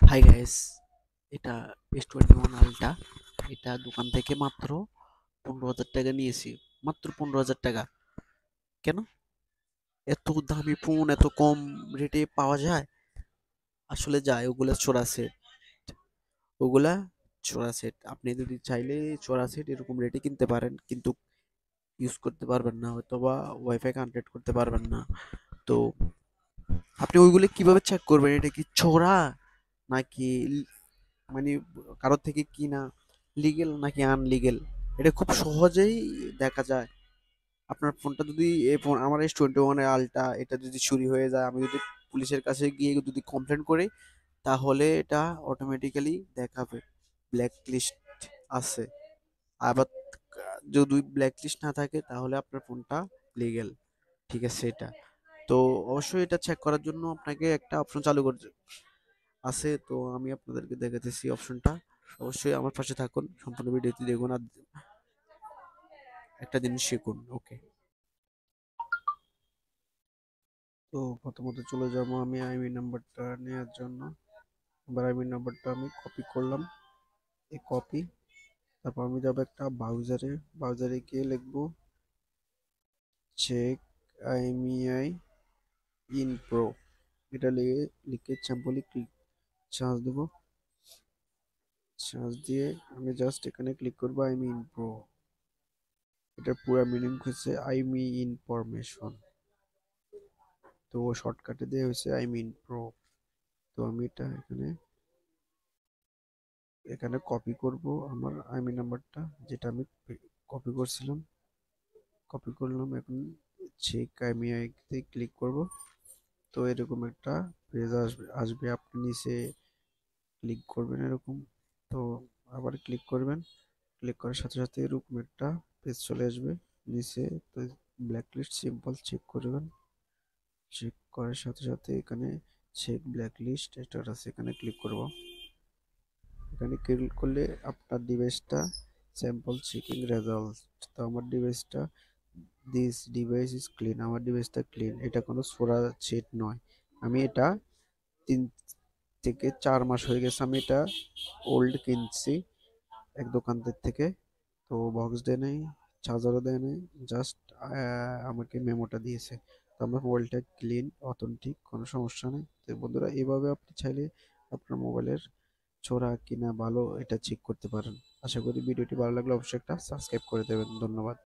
Hi guys, এটা S21 আলটা। এটা দোকান থেকে মাত্র 15,000 টাকা নিয়েছি। মাত্র 15,000 টাকা। কেন এত দামি ফোন এত কম রেটে পাওয়া যায়? আসলে যায়, ওগুলা চোরা সেট। আপনি যদি চাইলে চোরা সেট এরকম রেটে কিনতে পারেন, কিন্তু ইউজ করতে পারবেন না, হয়তো বা ওয়াইফাই কানেক্টেড করতে পারবেন না। তো আপনি ওইগুলো কিভাবে চেক করবেন এটা কি চোরা নাকি মানে কারোর থেকে কিনা, লিগেল নাকি আনলিগেল? এটা খুব সহজেই দেখা যায়। আপনার ফোনটা যদি আমার S21 আলটা এটা যদি চুরি হয়ে যায়, আমি যদি পুলিশের কাছে গিয়ে যদি কমপ্লেন করি, তাহলে এটা অটোমেটিক্যালি দেখাবে ব্ল্যাক লিস্ট আছে। আবার যদি ব্ল্যাক লিস্ট না থাকে তাহলে আপনার ফোনটা লিগেল। ঠিক আছে? এটা তো অবশ্যই এটা চেক করার জন্য আপনাকে একটা অপশন চালু করতে আছে। তো আমি আপনাদেরকে দেখাতেছি অপশনটা। অবশ্যই আমার পাশে থাকুন, সম্পূর্ণ ভিডিওটি দেখুন আর একটা জিনিস শিখুন। ওকে, তো প্রথমত চলে যাব আমি আইমি নাম্বারটা নেওয়ার জন্য। এবার আইমি নাম্বারটা আমি কপি করলাম, এই কপি। তারপর আমি যাব একটা ব্রাউজারে গিয়ে লিখবো চেক আইমিআই ইন প্রো। এটা লিখে সিম্পলি চার্জ দেবো। চার্জ দিয়ে আমি জাস্ট এখানে ক্লিক করবো আইমি ইন প্রো। এটার পুরো মিনিং হচ্ছে আইমি ইনফরমেশন, তো শর্টকাটে দিয়ে হয়েছে আইমিন প্রো। তো আমি এটা এখানে এখানে কপি করব আমার আইমি নাম্বারটা, যেটা আমি কপি করছিলাম। কপি করলাম, এখন চেক আইমিআইতে ক্লিক করব। তো এরকম একটা পেজ আসবে আপনি নিচে ক্লিক করবেন এরকম। তো আবার ক্লিক করবেন, ক্লিক করার সাথে সাথে এরকম একটা পেজ চলে আসবে নিচে। তো ব্ল্যাক লিস্ট সিম্পল চেক করবেন। চেক করার সাথে সাথে এখানে চেক ব্ল্যাক লিস্ট স্ট্যাটাস এখানে ক্লিক করব। এখানে ক্লিক করলে আপনার ডিভাইসটা স্যাম্পল চেকিং রেজাল্ট। তো আমার ডিভাইসটা দিস ডিভাইস ইজ ক্লিন, আমার ডিভাইসটা ক্লিন, এটা কোনো সোরা সেট নয়। আমি এটা 3 থেকে 4 মাস হয়ে গেছে আমি এটা ওল্ড কিনছি এক দোকানদার থেকে। তো বক্স দেয় নাই, চার্জারও দেয় নাই, জাস্ট আমাকে মেমোটা দিয়েছে। তো আমার মোবাইলটা ক্লিন, অথেন্টিক, কোনো সমস্যা নেই। তো বন্ধুরা, এভাবে আপনি চাইলে আপনার মোবাইলের চোরা কিনা ভালো এটা চেক করতে পারেন। আশা করি ভিডিওটি ভালো লাগলে অবশ্যই একটা সাবস্ক্রাইব করে দেবেন। ধন্যবাদ।